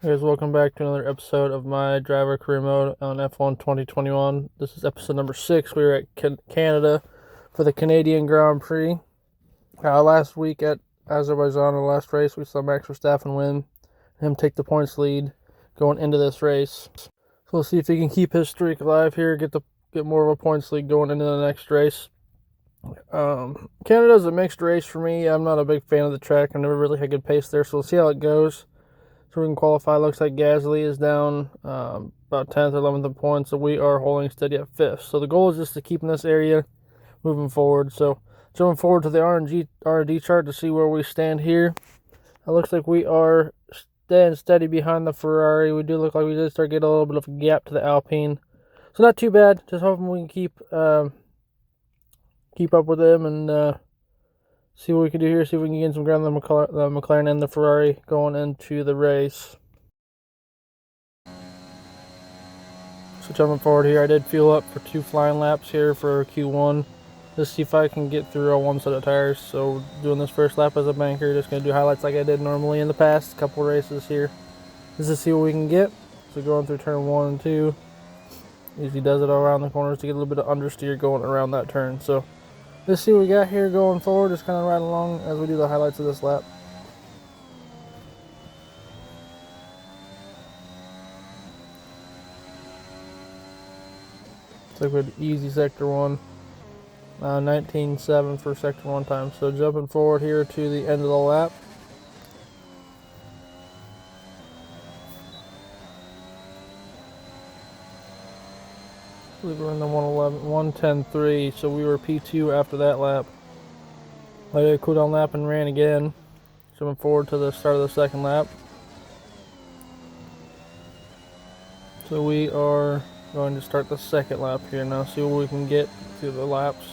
Hey guys, welcome back to another episode of my driver career mode on F1 2021. This is episode number 6. We were at Canada for the Canadian Grand Prix. Last week at Azerbaijan, the last race, we saw Max Verstappen win, him take the points lead going into this race. So we'll see if he can keep his streak alive here, get more of a points lead going into the next race. Canada's a mixed race for me. I'm not a big fan of the track. I've never really had good pace there, so we'll see how it goes. So we can qualify. Looks like Gasly is down about 10th, 11th in points, so we are holding steady at 5th. So the goal is just to keep in this area moving forward. So jumping forward to the R&D chart to see where we stand here. It looks like we are staying steady behind the Ferrari. We do look like we did start getting a little bit of a gap to the Alpine. So not too bad. Just hoping we can keep up with them and see what we can do here. See if we can gain some ground on the McLaren and the Ferrari going into the race. So jumping forward here, I did fuel up for 2 flying laps here for Q1. Just see if I can get through on one set of tires. So doing this first lap as a banker, just going to do highlights like I did normally in the past couple races here. Just to see what we can get. So going through turn 1 and 2. Usually does it all around the corners to get a little bit of understeer going around that turn. So let's see what we got here going forward. Just kind of ride along as we do the highlights of this lap. Looks like we had easy sector 1. 19.7 for sector 1 time. So jumping forward here to the end of the lap. I believe we're in the 110.3, so we were P2 after that lap. I did a cool down lap and ran again. Jumping forward to the start of the second lap. So we are going to start the second lap here now, see what we can get through the laps.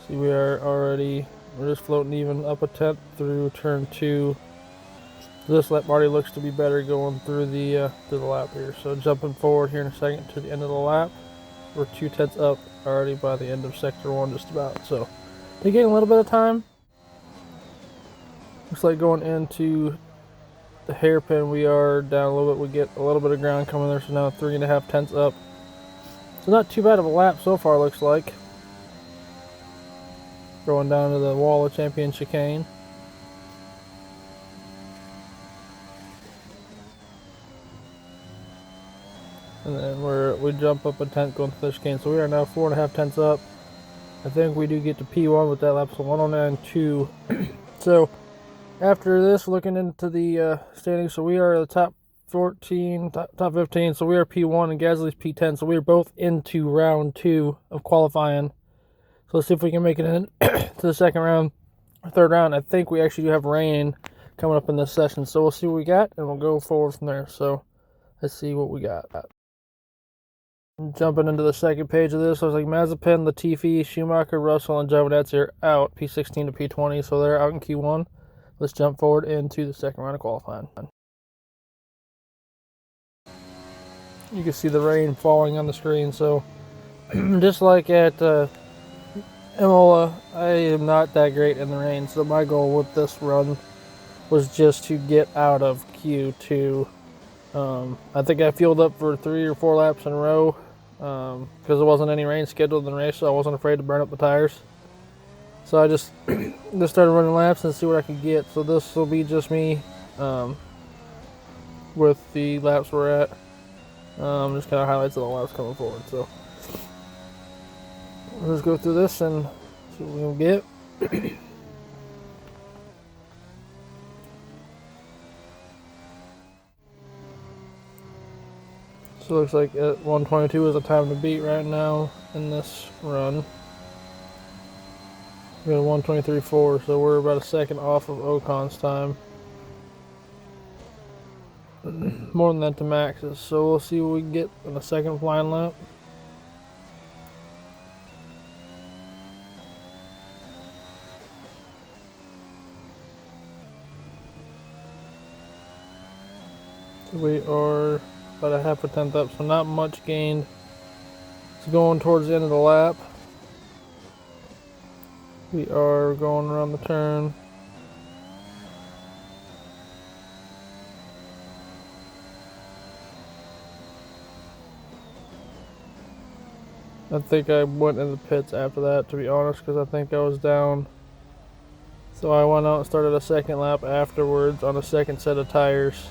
See, we're just floating even up a 10th through turn 2. This lap already looks to be better going through the lap here. So jumping forward here in a second to the end of the lap. We're 2/10 up already by the end of sector 1 just about. So they're getting a little bit of time. Looks like going into the hairpin we are down a little bit. We get a little bit of ground coming there, so now 3.5 tenths up. So not too bad of a lap so far, looks like. Going down to the wall of champion chicane. And then we jump up a tenth going through the chicane. So we are now 4.5 tenths up. I think we do get to P1 with that lap, so 109.2. So after this, looking into the standings, so we are the top 14, top 15, so we are P1 and Gasly's P10, so we are both into round 2 of qualifying. So let's see if we can make it in to the second round, or third round. I think we actually do have rain coming up in this session, so we'll see what we got, and we'll go forward from there. So let's see what we got. Jumping into the second page of this, I was like Mazepin, Latifi, Schumacher, Russell, and Giovinazzi are out, P16 to P20, so they're out in Q1. Let's jump forward into the second round of qualifying. You can see the rain falling on the screen, so just like at Imola, I am not that great in the rain, so my goal with this run was just to get out of Q2. I think I fueled up for 3 or 4 laps in a row because there wasn't any rain scheduled in the race, so I wasn't afraid to burn up the tires. So I just started running laps and see what I could get. So this will be just me with the laps we're at. Just kind of highlights of the laps coming forward. So let's go through this and see what we can get. So it looks like at 122 is the time to beat right now in this run. We got 123.4, so we're about a second off of Ocon's time. More than that to Max's, so we'll see what we can get in the second flying lap. So we are about a half a tenth up, so not much gained. It's going towards the end of the lap. We are going around the turn. I think I went in the pits after that, to be honest, because I think I was down. So I went out and started a second lap afterwards on a second set of tires.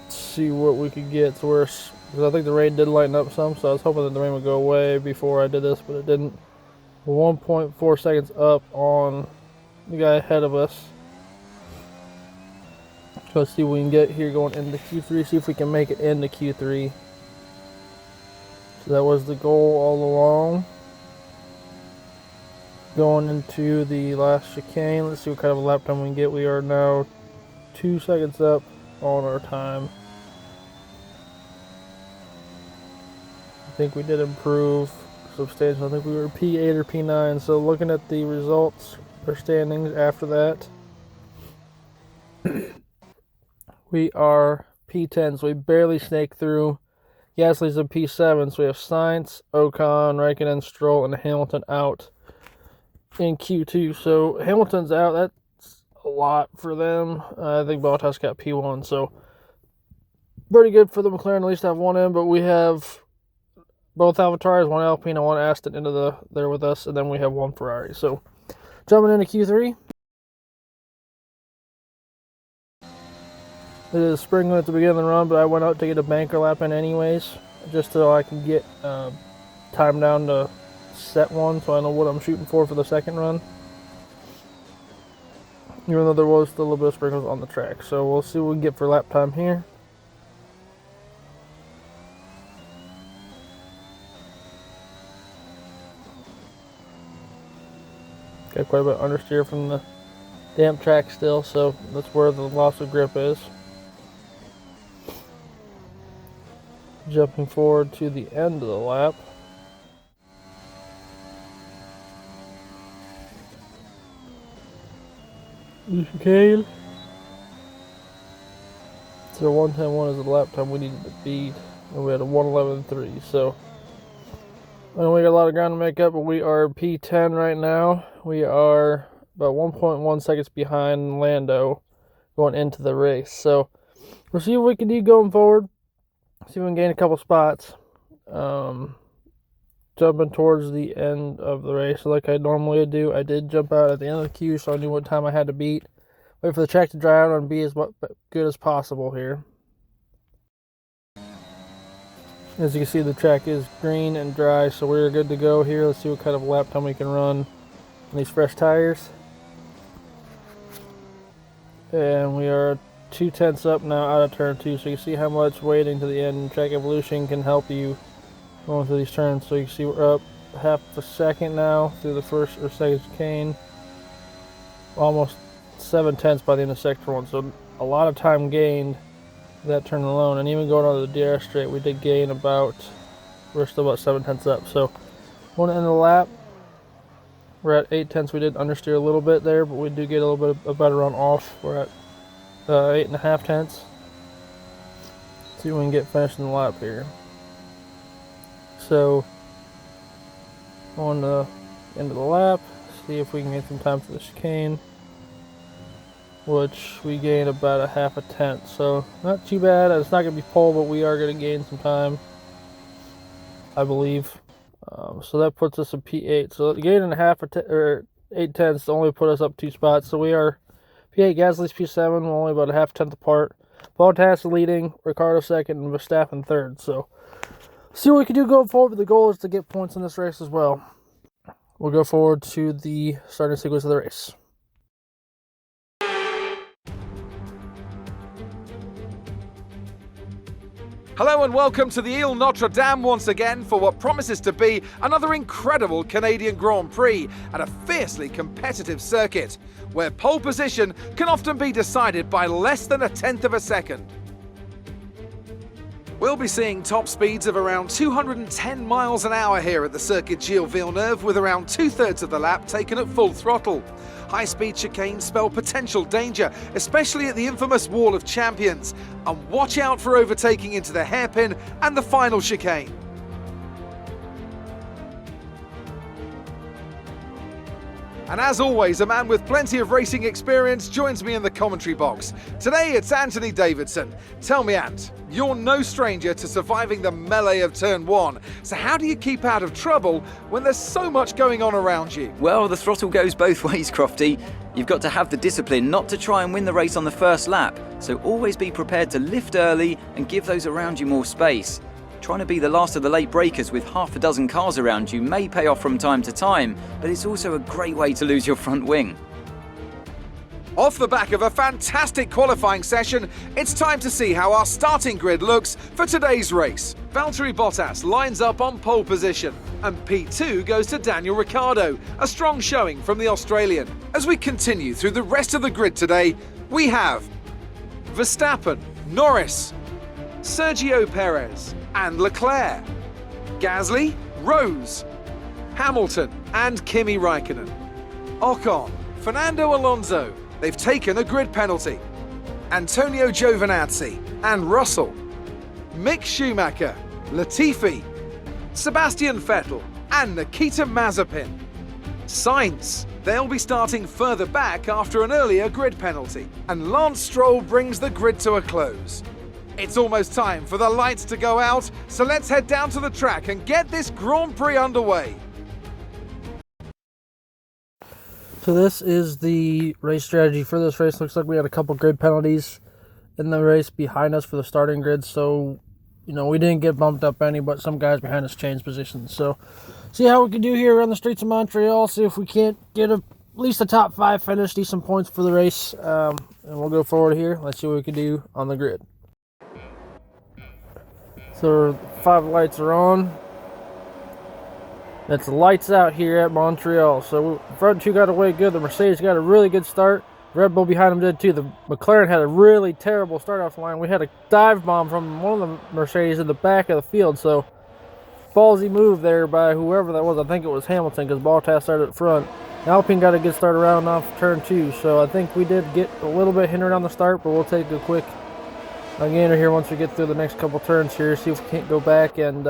See what we could get to worse, because I think the rain did lighten up some, so I was hoping that the rain would go away before I did this, but it didn't. 1.4 seconds up on the guy ahead of us. So let's see what we can get here going into Q3, see if we can make it into Q3. So that was the goal all along. Going into the last chicane, let's see what kind of a lap time we can get. We are now 2 seconds up on our time. I think we did improve substantially. I think we were P8 or P9. So looking at the results or standings after that, we are P10, so we barely snaked through. Gasly's in P7, so we have Sainz, Ocon, Raikkonen, Stroll, and Hamilton out in Q2. So Hamilton's out. That's a lot for them. I think Bottas got P1, so pretty good for the McLaren at least to have one in, but we have both AlphaTauris, one Alpine and one Aston into there with us, and then we have one Ferrari. So jumping into Q3. It is spring at the beginning of the run, but I went out to get a banker lap in anyways, just so I can get time down to set one, so I know what I'm shooting for the second run. Even though there was still a little bit of sprinkles on the track. So we'll see what we can get for lap time here. Got quite a bit of understeer from the damp track still, so that's where the loss of grip is. Jumping forward to the end of the lap. Chicane. So 1:10.1 is the lap time we needed to beat, and we had a 1:11.3. So I know we got a lot of ground to make up, but we are P10 right now. We are about 1.1 seconds behind Lando going into the race. So we'll see what we can do going forward. See if we can gain a couple spots. Jumping towards the end of the race like I normally do. I did jump out at the end of the queue, so I knew what time I had to beat. Wait for the track to dry out and be as good as possible here. As you can see, the track is green and dry, so we're good to go here. Let's see what kind of lap time we can run on these fresh tires. And we are 2/10 up now out of turn 2, so you can see how much waiting to the end track evolution can help you going through these turns. So you can see we're up half a second now through the first or second chicane. Almost 7/10 by the end of sector 1, so a lot of time gained that turn alone. And even going on to the DRS straight, we did gain we're still about 7/10 up. So one end of the lap, we're at 8/10. We did understeer a little bit there, but we do get a little bit of a better run off. We're at 8.5/10. See if we can get finished in the lap here. So on the end of the lap, see if we can get some time for the chicane, which we gain about 1/2 so not too bad. It's not going to be pole, but we are going to gain some time, I believe. So that puts us in P8. So gaining 8/10 only put us up 2 spots. So we are P8, Gasly's P7, we're only about 1/2 apart. Bottas leading, Ricciardo second, and Verstappen third. So see what we can do going forward, but the goal is to get points in this race as well. We'll go forward to the starting sequence of the race. Hello and welcome to the Ile Notre Dame once again for what promises to be another incredible Canadian Grand Prix at a fiercely competitive circuit, where pole position can often be decided by less than 1/10 of a second. We'll be seeing top speeds of around 210 miles an hour here at the Circuit Gilles Villeneuve, with around 2/3 of the lap taken at full throttle. High-speed chicanes spell potential danger, especially at the infamous Wall of Champions. And watch out for overtaking into the hairpin and the final chicane. And as always, a man with plenty of racing experience joins me in the commentary box. Today it's Anthony Davidson. Tell me, Ant, you're no stranger to surviving the melee of turn 1. So how do you keep out of trouble when there's so much going on around you? Well, the throttle goes both ways, Crofty. You've got to have the discipline not to try and win the race on the first lap, so always be prepared to lift early and give those around you more space. Trying to be the last of the late breakers with half a dozen cars around you may pay off from time to time, but it's also a great way to lose your front wing. Off the back of a fantastic qualifying session, it's time to see how our starting grid looks for today's race. Valtteri Bottas lines up on pole position, and P2 goes to Daniel Ricciardo, a strong showing from the Australian. As we continue through the rest of the grid today, we have Verstappen, Norris, Sergio Perez and Leclerc, Gasly, Rose, Hamilton and Kimi Raikkonen, Ocon, Fernando Alonso, they've taken a grid penalty, Antonio Giovinazzi and Russell, Mick Schumacher, Latifi, Sebastian Vettel and Nikita Mazepin. Sainz, they'll be starting further back after an earlier grid penalty, and Lance Stroll brings the grid to a close. It's almost time for the lights to go out, so let's head down to the track and get this Grand Prix underway. So this is the race strategy for this race. Looks like we had a couple grid penalties in the race behind us for the starting grid, so we didn't get bumped up any, but some guys behind us changed positions. So see how we can do here on the streets of Montreal, see if we can't get at least a top 5 finish, decent points for the race, and we'll go forward here. Let's see what we can do on the grid. So 5 lights are on. It's lights out here at Montreal. So the front 2 got away good. The Mercedes got a really good start. Red Bull behind them did too. The McLaren had a really terrible start off the line. We had a dive bomb from one of the Mercedes in the back of the field. So ballsy move there by whoever that was. I think it was Hamilton because Bottas started at front. Alpine got a good start around off turn 2. So I think we did get a little bit hindered on the start, but we'll take a quick gainer here once we get through the next couple turns here, see if we can't go back and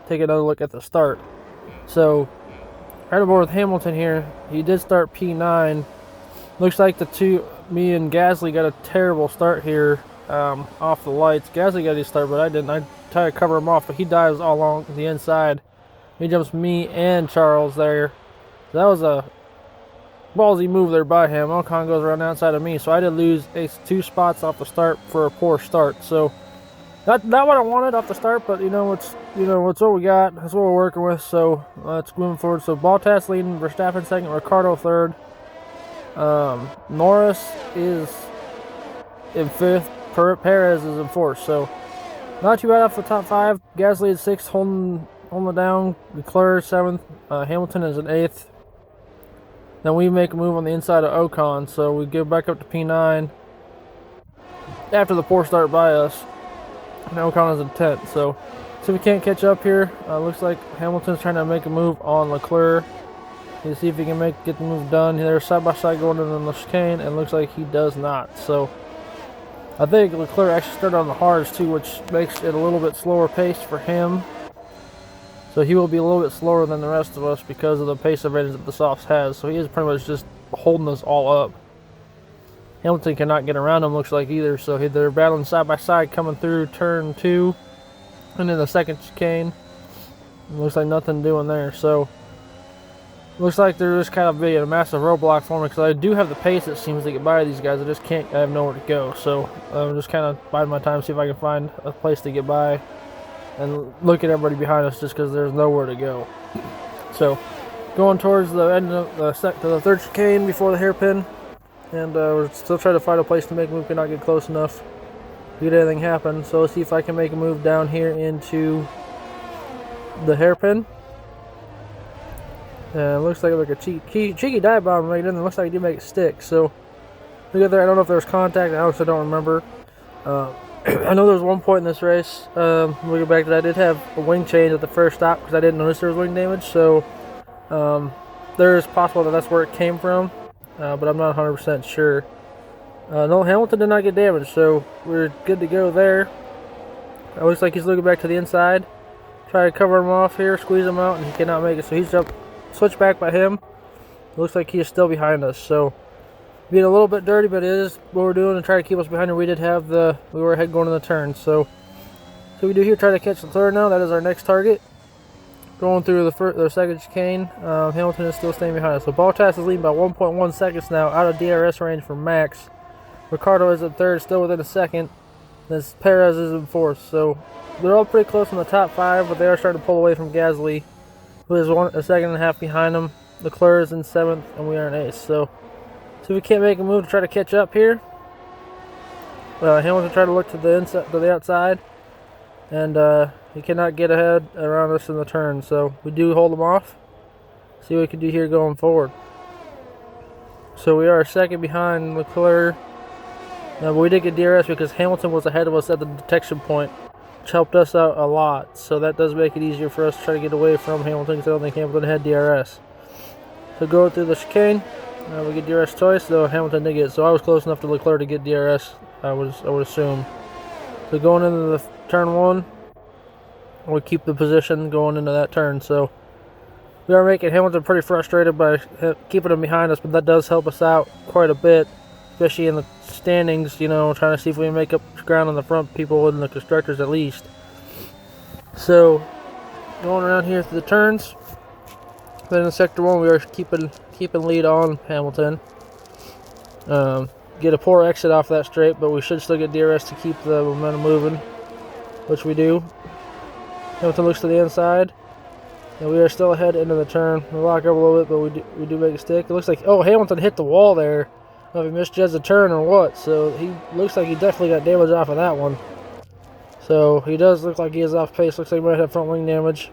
take another look at the start. So right aboard with Hamilton here, he did start P9. Looks like me and Gasly got a terrible start here off the lights. Gasly got his start, but I didn't. I tried to cover him off, but he dives all along the inside. He jumps me and Charles there. So that was a ballsy move there by him. Ocon goes around the outside of me, so I did lose 2 spots off the start for a poor start. So not what I wanted off the start, but it's what we got. That's what we're working with. So let's move forward. So Bottas leading, Verstappen second, Ricciardo third. Norris is in 5th. Perez is in 4th. So not too bad off the top 5. Gasly is 6th, holding it down. Leclerc 7th. Hamilton is in 8th. Then we make a move on the inside of Ocon, so we go back up to P9 after the poor start by us. And Ocon is in 10th, so we can't catch up here. Looks like Hamilton's trying to make a move on Leclerc. You see if he can get the move done. They're side by side going in the chicane, and looks like he does not. So I think Leclerc actually started on the hards too, which makes it a little bit slower pace for him. So he will be a little bit slower than the rest of us because of the pace advantage that the softs has. So he is pretty much just holding us all up. Hamilton cannot get around him, looks like, either. So they're battling side by side coming through turn 2. And then the second chicane. Looks like nothing doing there. So looks like they're just kind of being a massive roadblock for me because I do have the pace, it seems, to get by these guys. I have nowhere to go. So I'm just kind of biding my time, see if I can find a place to get by and look at everybody behind us just because there's nowhere to go. So going towards the end of the 3rd chicane before the hairpin, and we're still trying to find a place to make a move. Cannot get close enough to get anything happen. So let's see if I can make a move down here into the hairpin. Looks like a cheeky dive bomb right in. It looks like he did make it stick. So look at there. I don't know if there was contact. I honestly don't remember. I know there was one point in this race, looking back, that I did have a wing change at the first stop because I didn't notice there was wing damage. So there is possible that that's where it came from, but I'm not 100% sure. No, Hamilton did not get damaged, so we're good to go there. It looks like he's looking back to the inside. Try to cover him off here, squeeze him out, and he cannot make it. So he's up, switch back by him. It looks like he is still behind us. So being a little bit dirty, but it is what we're doing to try to keep us behind him. We were ahead going in the turn. So we do here, try to catch the third now. That is our next target. Going through the second chicane. Hamilton is still staying behind us. So Bottas is leading by 1.1 seconds now, out of DRS range for Max. Ricardo is in third, still within a second. This Perez is in fourth. So they're all pretty close in the top 5, but they are starting to pull away from Gasly, who is a second and a half behind them. Leclerc is in 7th, and we are in 8th. So if we can't make a move to try to catch up here. Hamilton tried to look to the outside, and he cannot get ahead around us in the turn. So we do hold him off. See what we can do here going forward. So we are second behind Leclerc. But we did get DRS because Hamilton was ahead of us at the detection point, which helped us out a lot. So that does make it easier for us to try to get away from Hamilton, because I don't think Hamilton had DRS. So going through the chicane, we get DRS twice, though Hamilton did get it. So I was close enough to Leclerc to get DRS, I would assume. So going into the turn 1, we keep the position going into that turn. So we are making Hamilton pretty frustrated by keeping him behind us, but that does help us out quite a bit, especially in the standings, trying to see if we can make up ground on the front people and the constructors at least. So going around here through the turns, then in sector 1 we are keeping lead on Hamilton. Get a poor exit off that straight, but we should still get DRS to keep the momentum moving, which we do. Hamilton looks to the inside, and we are still ahead into the turn. We lock up a little bit, but we do make a stick. It looks like, Hamilton hit the wall there. I don't know if he misjudged the turn or what. So he looks like he definitely got damage off of that one. So he does look like he is off pace. Looks like he might have front wing damage.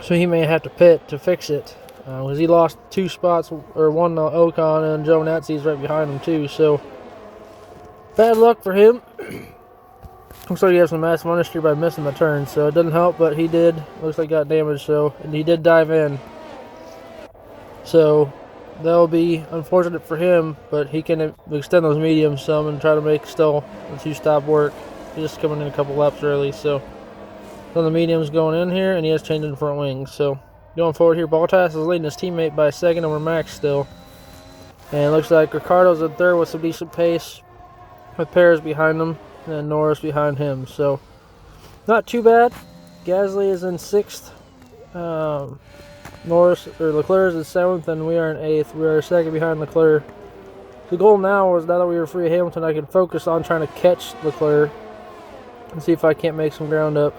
So he may have to pit to fix it, because he lost 2 spots, or one Ocon, and Joe Natsy's right behind him too. So bad luck for him. Looks like he has some massive understeer by missing the turn, so it doesn't help, but he did. Looks like he got damaged, and he did dive in. So that'll be unfortunate for him, but he can extend those mediums some and try to make still the 2-stop work. He's just coming in a couple laps early, so the mediums going in here, and he has changed in front wings. So going forward here, Bottas is leading his teammate by a second over Max still. And it looks like Ricardo's in third with some decent pace, with Perez behind him and Norris behind him. So not too bad. Gasly is in 6th. Leclerc is in 7th, and we are in 8th. We are second behind Leclerc. The goal now is, now that we are free of Hamilton, I can focus on trying to catch Leclerc and see if I can't make some ground up.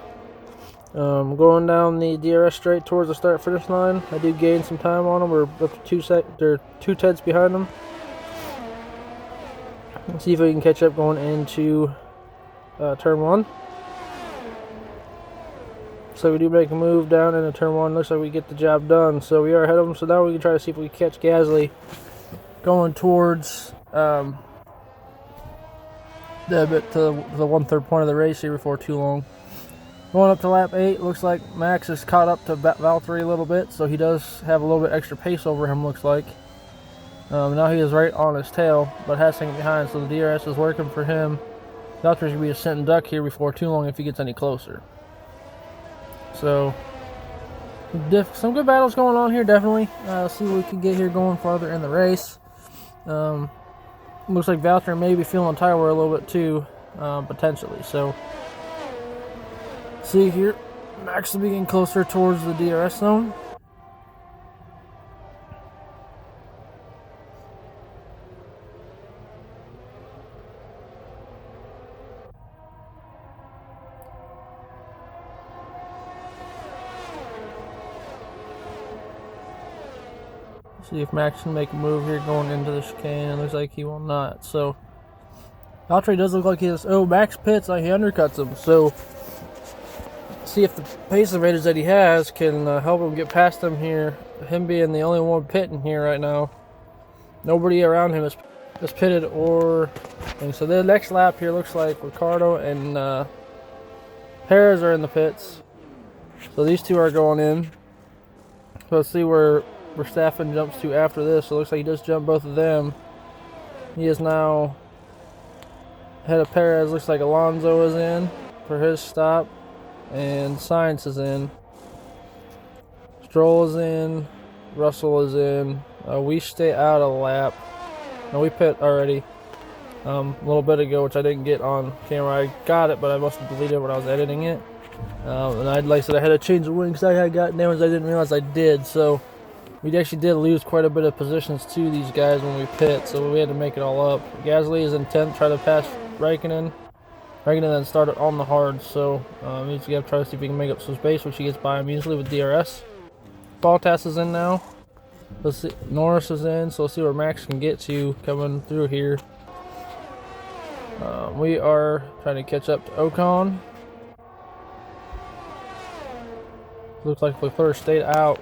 Going down the DRS straight towards the start-finish line. I do gain some time on him. We're up to 2 tenths behind him. Let's see if we can catch up going into turn 1. So we do make a move down into turn 1. Looks like we get the job done. So we are ahead of him. So now we can try to see if we can catch Gasly going towards the 1/3 point of the race here before too long. Going up to lap 8, looks like Max is caught up to Valtteri a little bit, so he does have a little bit extra pace over him, looks like. Now he is right on his tail, but has to get behind, so the DRS is working for him. Valtteri's going to be a sitting duck here before too long if he gets any closer. So, some good battles going on here, definitely. See what we can get here going farther in the race. Looks like Valtteri may be feeling tired a little bit too, potentially. So, see here, Max will be getting closer towards the DRS zone. See if Max can make a move here going into the chicane. It looks like he will not. So, Valtteri does look like he has. Oh, Max pits, like he undercuts him. So, see if the pace advantage that he has can help him get past him here. Him being the only one pitting here right now. Nobody around him is pitted or. And so the next lap here looks like Ricardo and Perez are in the pits. So these two are going in. So let's see where Verstappen jumps to after this. So it looks like he just jumped both of them. He is now ahead of Perez. Looks like Alonso is in for his stop. And Sainz is in. Stroll is in. Russell is in. We stay out a lap. No, we pit already a little bit ago, which I didn't get on camera. I got it, but I must have deleted it when I was editing it. And like I said, I had to change the wings. I had gotten damaged. I didn't realize I did. So we actually did lose quite a bit of positions to these guys when we pit. So we had to make it all up. Gasly is in 10th, try to pass Raikkonen. Raikkonen then started on the hard. So he's going to try to see if he can make up some space, which he gets by him easily with DRS. Bottas is in now. Let's see. Norris is in, so let's see where Max can get to coming through here. We are trying to catch up to Ocon. Looks like Leclerc stayed out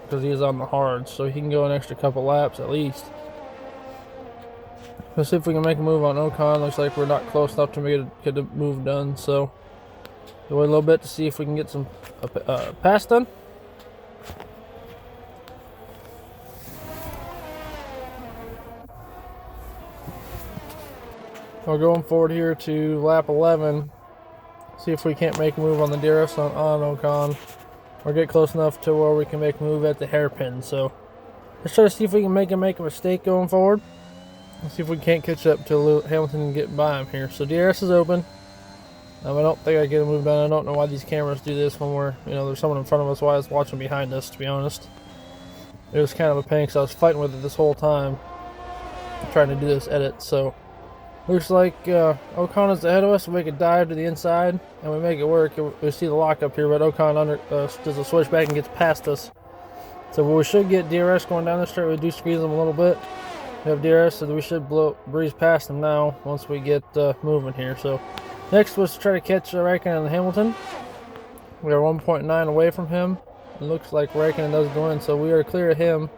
because he is on the hard, so he can go an extra couple laps at least. Let's see if we can make a move on Ocon. Looks like we're not close enough to get the move done, so we'll wait a little bit to see if we can get some pass done. We're going forward here to lap 11. See if we can't make a move on the DRS on Ocon, or get close enough to where we can make a move at the hairpin. So let's try to see if we can make a mistake going forward. Let's see if we can't catch up to Hamilton and get by him here. So DRS is open. I don't think I get a move done. I don't know why these cameras do this when we're, there's someone in front of us while I was watching behind us, to be honest. It was kind of a pain because I was fighting with it this whole time, trying to do this edit. So looks like Ocon is ahead of us. We make a dive to the inside, and we make it work. We see the lock up here, but Ocon does a switch back and gets past us. So we should get DRS going down this straight. We do squeeze them a little bit. We have DRS, so we should breeze past them now once we get moving here. So next was to try to catch Raikkonen and Hamilton. We are 1.9 away from him. It looks like Raikkonen does go in, so we are clear of him.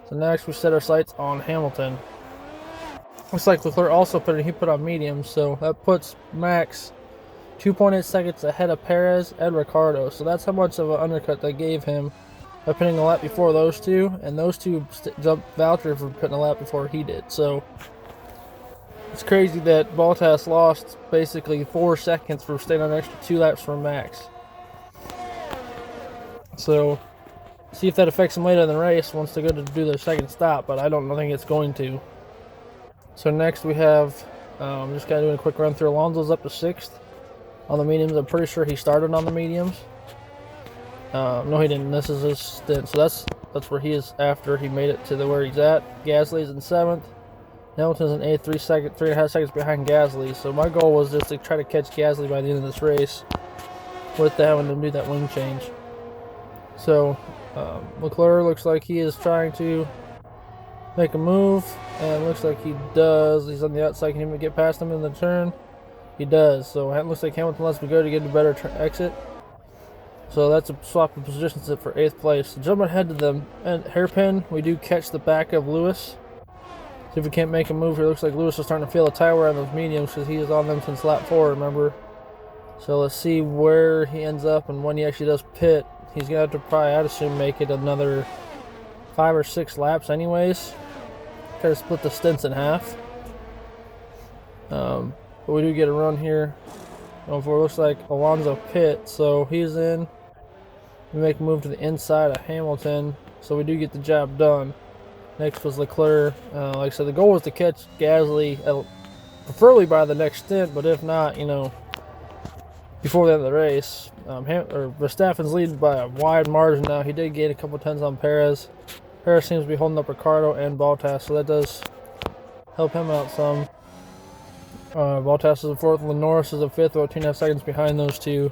So next we set our sights on Hamilton. Looks like Leclerc also put on medium, so that puts Max 2.8 seconds ahead of Perez and Ricciardo. So that's how much of an undercut they gave him by putting a lap before those two, and those two jumped Valtteri for putting a lap before he did. So it's crazy that Bottas lost basically 4 seconds for staying on an extra 2 laps from Max. So see if that affects him later in the race once they go to do their second stop, but I don't think it's going to. So next we have, just kind of doing a quick run through. Alonso's up to 6th on the mediums. I'm pretty sure he started on the mediums. No, he didn't. This is his stint. So that's where he is after he made it to where he's at. Gasly's in 7th. Hamilton's in 8th, 3.5 seconds behind Gasly. So my goal was just to try to catch Gasly by the end of this race with having to do that wing change. So Leclerc looks like he is trying to make a move, and looks like he does. He's on the outside. Can he get past him in the turn? He does. So it looks like Hamilton lets me go to get a better exit. So that's a swap of positions for 8th place. So jumping ahead to the hairpin, we do catch the back of Lewis. See if we can't make a move here. Looks like Lewis is starting to feel the tire wear on those mediums because he is on them since lap 4, remember? So let's see where he ends up and when he actually does pit. He's going to have to probably, I'd assume, make it another 5 or 6 laps anyways. Try to split the stints in half. But we do get a run here. It looks like Alonso pit, so he's in. We make a move to the inside of Hamilton, so we do get the job done. Next was Leclerc. Like I said, the goal was to catch Gasly, preferably by the next stint, but if not, before the end of the race. Verstappen's leading by a wide margin now. He did gain a couple tenths on Perez. Perez seems to be holding up Ricciardo and Bottas, so that does help him out some. Bottas is in 4th, and Norris is in 5th, about 2.5 seconds behind those two.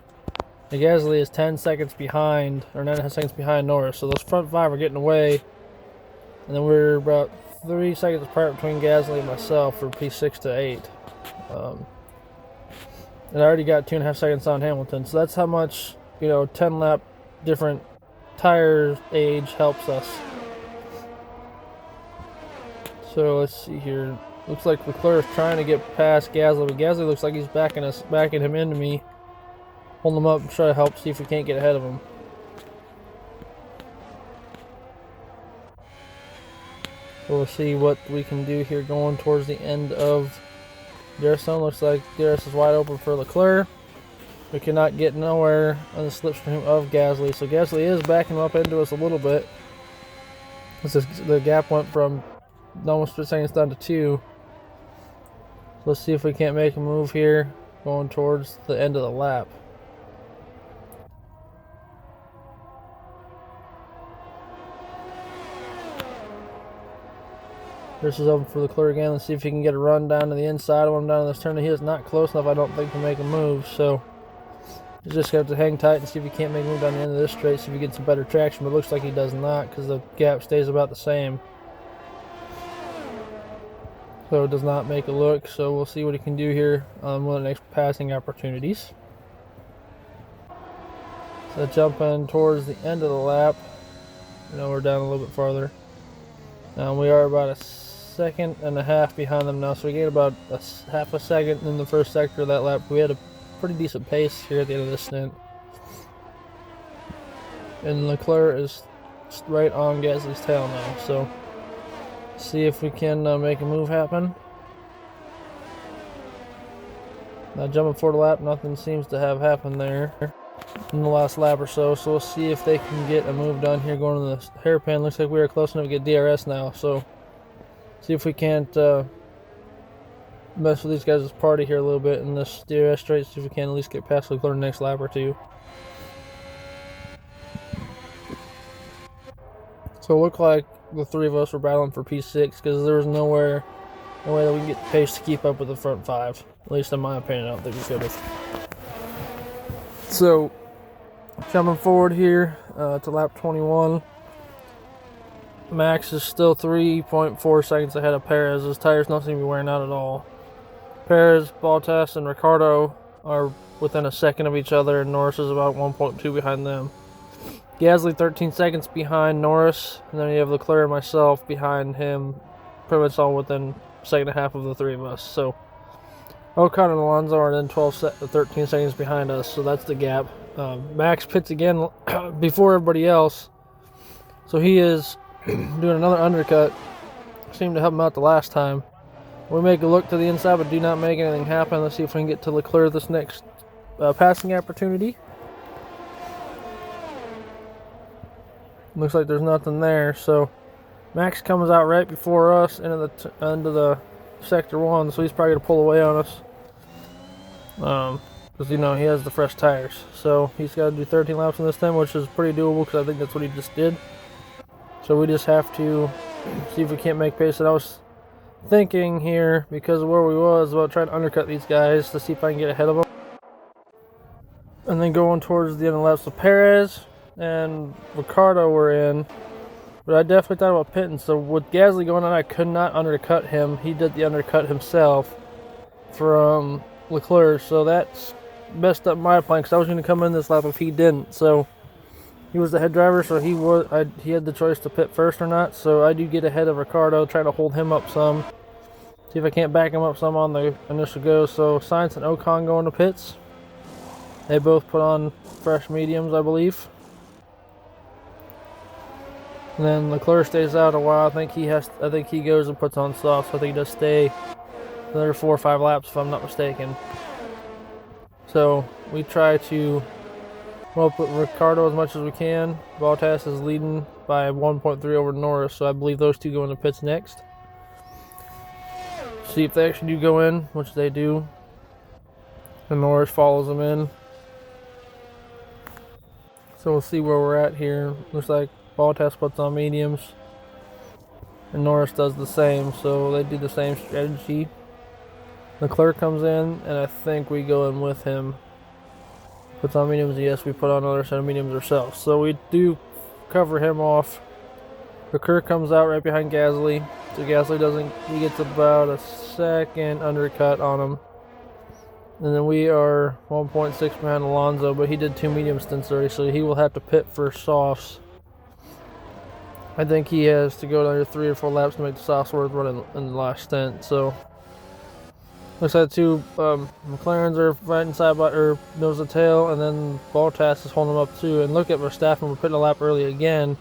And Gasly is 10 seconds behind, or 9.5 seconds behind Norris, so those front 5 are getting away. And then we're about 3 seconds apart between Gasly and myself for P6 to 8. And I already got 2.5 seconds on Hamilton, so that's how much, 10 lap different tire age helps us. So let's see here. Looks like Leclerc is trying to get past Gasly, but Gasly looks like he's backing him into me. Holding him up and try to help, see if we can't get ahead of him. So we'll see what we can do here going towards the end of DRS zone. Looks like DRS is wide open for Leclerc. We cannot get nowhere on the slipstream of Gasly. So Gasly is backing up into us a little bit. The gap went from almost 2 seconds down to 2. So let's see if we can't make a move here going towards the end of the lap. This is open for Leclerc again. Let's see if he can get a run down to the inside of him down in this turn. He is not close enough, I don't think, to make a move. So he's just got to hang tight and see if he can't make a move down the end of this straight, see if he gets some better traction. But it looks like he does not because the gap stays about the same. So it does not make a look. So we'll see what he can do here on one of the next passing opportunities. So jumping towards the end of the lap. We're down a little bit farther. We are about a second and a half behind them now, so we gained about half a second in the first sector of that lap. We had a pretty decent pace here at the end of this stint. And Leclerc is right on Gasly's tail now, so see if we can make a move happen. Now jumping for the lap, nothing seems to have happened there in the last lap or so, so we'll see if they can get a move done here going to the hairpin. Looks like we are close enough to get DRS now, so see if we can't mess with these guys' party here a little bit in this DRS straight, see if we can at least get past Leclerc the next lap or two. So it looked like the three of us were battling for P6 because there was no way that we can get the pace to keep up with the front five. At least in my opinion, I don't think we could have. So jumping forward here to lap 21. Max is still 3.4 seconds ahead of Perez. His tires don't seem to be wearing out at all. Perez, Bottas, and Ricciardo are within a second of each other, and Norris is about 1.2 behind them. Gasly 13 seconds behind Norris, and then you have Leclerc and myself behind him, pretty much all within a second and a half of the three of us. So Ocon and Alonso are then 13 seconds behind us, so that's the gap. Max pits again before everybody else, so he is doing another undercut. Seemed to help him out the last time. We make a look to the inside, but do not make anything happen. Let's see if we can get to Leclerc this next passing opportunity. Looks like there's nothing there, so Max comes out right before us into the sector 1, so he's probably going to pull away on us. Because, he has the fresh tires. So he's got to do 13 laps in this time, which is pretty doable because I think that's what he just did. So we just have to see if we can't make pace. And I was thinking here, because of where we was, about trying to undercut these guys to see if I can get ahead of them. And then going towards the end of the laps, so Perez and Ricciardo were in. But I definitely thought about pitting. So with Gasly going on, I could not undercut him. He did the undercut himself from Leclerc. So that's messed up my plan because I was going to come in this lap if he didn't. So he was the head driver, so he had the choice to pit first or not. So I do get ahead of Ricciardo, try to hold him up some. See if I can't back him up some on the initial go. So Sainz and Ocon going to pits. They both put on fresh mediums, I believe. And then Leclerc stays out a while. I think he goes and puts on softs. So I think he does stay another 4 or 5 laps if I'm not mistaken. So we try to help with Ricciardo as much as we can. Bottas is leading by 1.3 over Norris, so I believe those two go into pits next. See if they actually do go in, which they do. And Norris follows them in. So we'll see where we're at here. Looks like Bottas puts on mediums. And Norris does the same, so they do the same strategy. Leclerc comes in, and I think we go in with him. Puts on mediums, yes, we put on another set of mediums ourselves. So we do cover him off. Leclerc comes out right behind Gasly. So Gasly he gets about a second undercut on him. And then we are 1.6 behind Alonso, but he did 2 medium stints already, so he will have to pit for softs. I think he has to go another 3 or 4 laps to make the softs worth running in the last stint. So looks like 2 McLarens are fighting side by or nose to tail, and then Bottas is holding them up too. And look at Verstappen, we're putting a lap early again.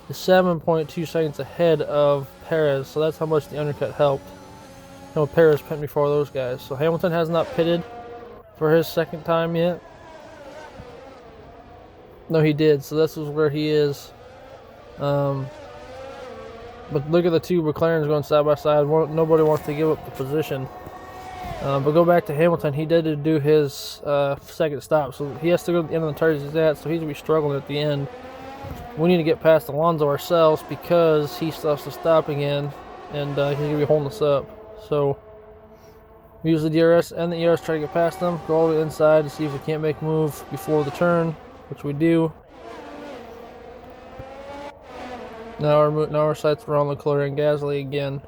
Is 7.2 seconds ahead of Perez, so that's how much the undercut helped. Perez pitted before those guys. So Hamilton has not pitted for his second time yet. No, he did. So this is where he is. But look at the two McLarens going side by side. Nobody wants to give up the position. But go back to Hamilton. He did do his second stop, so he has to go to the end of the tires he's at, so he's going to be struggling at the end. We need to get past Alonso ourselves because he still has to stop again, and he's going to be holding us up. So we use the DRS and the ERS to try to get past them, go all the way inside to see if we can't make a move before the turn, which we do. Now our sights are on Leclerc and Gasly again.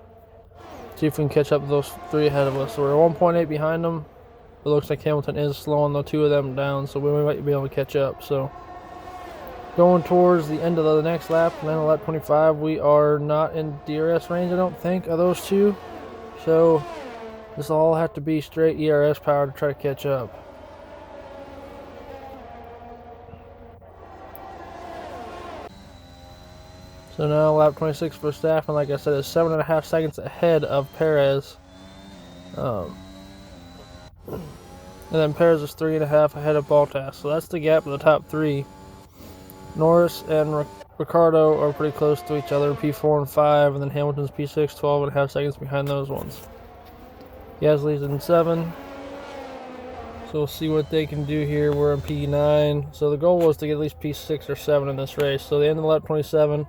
See if we can catch up with those three ahead of us. So we're 1.8 behind them. It looks like Hamilton is slowing the two of them down, so we might be able to catch up. So going towards the end of the next lap, and then lap 25, we are not in DRS range, I don't think, of those two. So this will all have to be straight ERS power to try to catch up. So now lap 26 for Verstappen, like I said, is 7.5 seconds ahead of Perez. And then Perez is 3.5 ahead of Bottas. So that's the gap of the top three. Norris and Ricciardo are pretty close to each other, P4 and 5, and then Hamilton's P6, 12.5 seconds behind those ones. Gasly's in 7. So we'll see what they can do here. We're in P9. So the goal was to get at least P6 or 7 in this race. So the end of lap 27.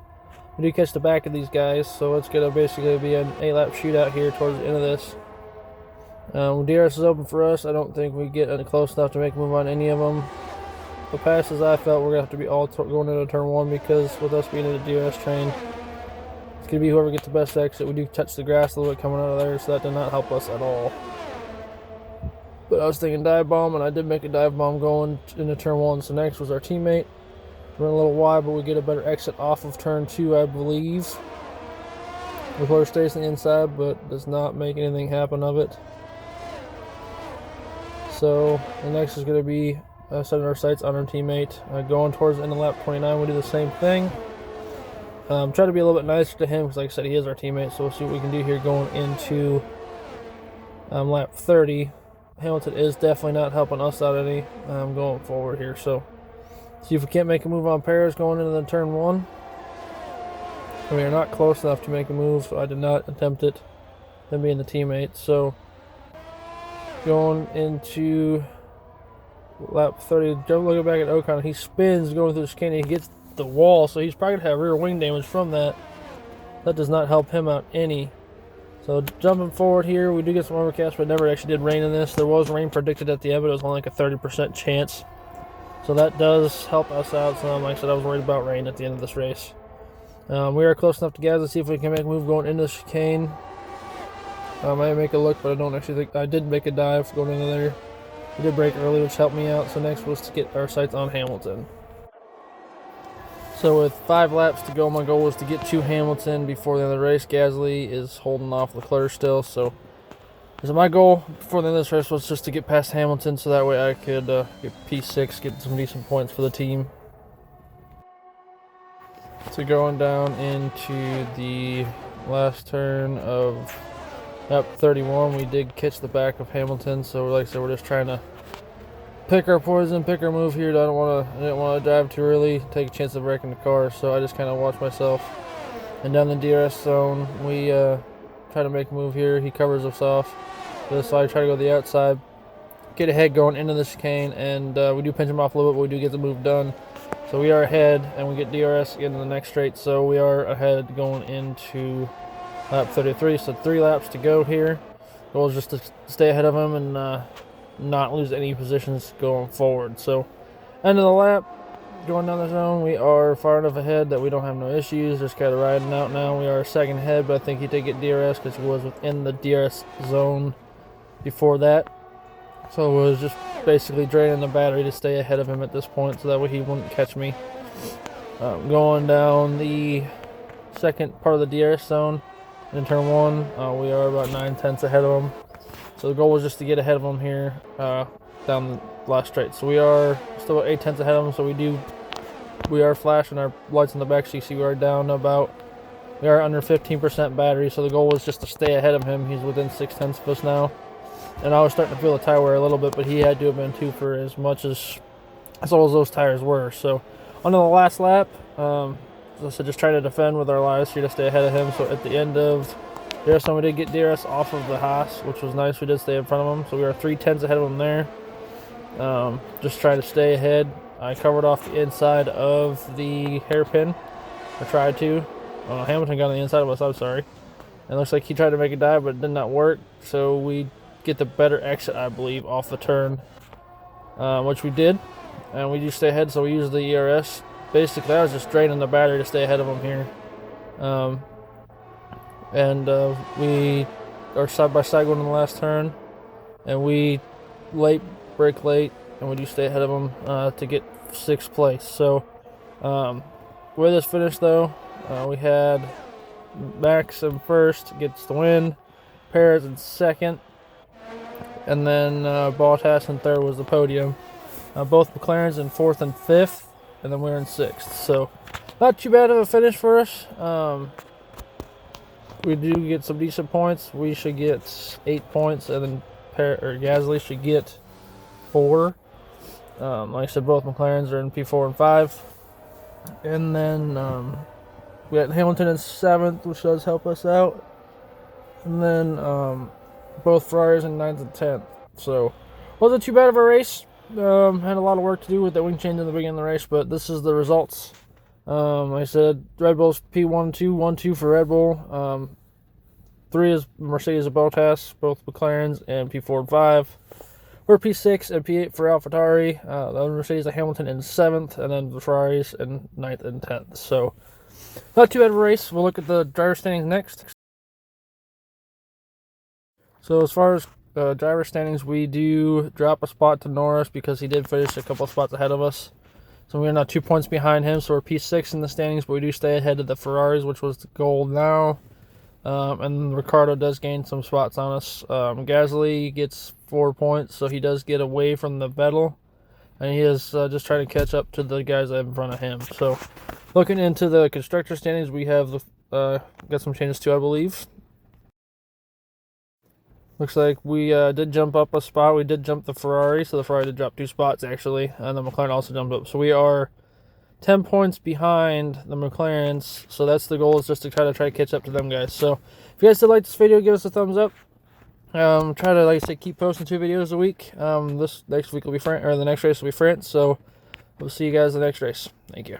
We do catch the back of these guys, so it's going to basically be an 8-lap shootout here towards the end of this. DRS is open for us. I don't think we get close enough to make a move on any of them. The passes I felt we're going to have to be all going into turn 1 because with us being in the DRS train, it's going to be whoever gets the best exit. We do touch the grass a little bit coming out of there, so that did not help us at all. But I was thinking dive bomb, and I did make a dive bomb going into turn 1. So next was our teammate. Run a little wide, but we get a better exit off of turn 2, I believe. Leclerc stays on the inside, but does not make anything happen of it. So the next is going to be setting our sights on our teammate. Going towards the end of lap 29, we do the same thing. Try to be a little bit nicer to him because, like I said, he is our teammate. So we'll see what we can do here going into lap 30. Hamilton is definitely not helping us out any going forward here. So see if we can't make a move on Perez going into the turn 1. We are not close enough to make a move, so I did not attempt it, them being the teammate. So going into lap 30, looking back at Ocon, he spins going through the chicane. He gets the wall, so he's probably going to have rear wing damage from that. That does not help him out any. So jumping forward here, we do get some overcast, but it never actually did rain in this. There was rain predicted at the end, but it was only like a 30% chance. So that does help us out some. Like I said, I was worried about rain at the end of this race. We are close enough to Gaz to see if we can make a move going into the chicane. I might make a look, but I don't actually think I did make a dive going into there. We did break early, which helped me out. So next was to get our sights on Hamilton. So with 5 laps to go, my goal was to get to Hamilton before the end of the race. Gasly is holding off Leclerc still, so my goal before the end of this race was just to get past Hamilton so that way I could get P6, get some decent points for the team. So going down into the last turn of lap 31, we did catch the back of Hamilton. So like I said, we're just trying to pick our poison, pick our move here. I didn't want to drive too early, take a chance of wrecking the car. So I just kind of watched myself. And down the DRS zone, we try to make a move here. He covers us off. So I try to go to the outside, get ahead going into the chicane, and we do pinch him off a little bit, but we do get the move done. So we are ahead, and we get DRS into the next straight. So we are ahead going into lap 33. So 3 laps to go here. Goal is just to stay ahead of him and not lose any positions going forward. So end of the lap, going down the zone, we are far enough ahead that we don't have no issues. Just kind of riding out now. We are second ahead, but I think he did get DRS because he was within the DRS zone before that. So it was just basically draining the battery to stay ahead of him at this point so that way he wouldn't catch me. Going down the second part of the DRS zone in turn 1, we are about 9/10 ahead of him. So the goal was just to get ahead of him here down the last straight. So we are still about 8/10 ahead of him, so we are flashing our lights in the back, so you see we are down about, we are under 15% battery, so the goal was just to stay ahead of him. He's within 6/10 of us now. And I was starting to feel the tire wear a little bit, but he had to have been too for as much as old as those tires were. So on to the last lap, So just trying to defend with our lives here to stay ahead of him. So at the end of this one, we did get DRS off of the Haas, which was nice. We did stay in front of him, so we were 3/10 ahead of him there. Just trying to stay ahead. I covered off the inside of the hairpin. I tried to. Hamilton got on the inside of us, I'm sorry. It looks like he tried to make a dive, but it did not work. So we get the better exit, I believe, off the turn, which we did. And we do stay ahead, so we use the ERS. Basically, I was just draining the battery to stay ahead of him here. We are side by side going in the last turn. And we brake late, and we do stay ahead of him to get 6th place. So, where this finished, though, we had Max in first, gets the win. Perez in second. And then Bottas in third was the podium. Both McLarens in 4th and 5th. And then we're in 6th. So, not too bad of a finish for us. We do get some decent points. We should get 8 points. And then Gasly should get 4. Like I said, both McLarens are in P4 and 5. And then we got Hamilton in 7th, which does help us out. And then both Ferraris in 9th and 10th. So, wasn't too bad of a race. Had a lot of work to do with the wing change in the beginning of the race, but this is the results. Like I said, Red Bull's P1, 2, 1, 2 for Red Bull. 3 is Mercedes and Bottas, both McLarens, and P4 and 5. We're P6 and P8 for AlphaTauri. The Mercedes and Hamilton in 7th, and then the Ferraris in 9th and 10th. So, not too bad of a race. We'll look at the driver standings next. So, as far as driver standings, we do drop a spot to Norris because he did finish a couple of spots ahead of us. So we're now 2 points behind him, so we're P6 in the standings, but we do stay ahead of the Ferraris, which was the goal now. And Ricciardo does gain some spots on us. Gasly gets 4 points, so he does get away from the Vettel. And he is just trying to catch up to the guys in front of him. So looking into the constructor standings, we have got some changes too, I believe. Looks like we did jump up a spot. We did jump the Ferrari, so the Ferrari did drop 2 spots, actually. And the McLaren also jumped up. So we are 10 points behind the McLarens. So that's the goal, is just to try to catch up to them guys. So if you guys did like this video, give us a thumbs up. Try to, like I said, keep posting 2 videos a week. This next week will be France, or the next race will be France. So we'll see you guys in the next race. Thank you.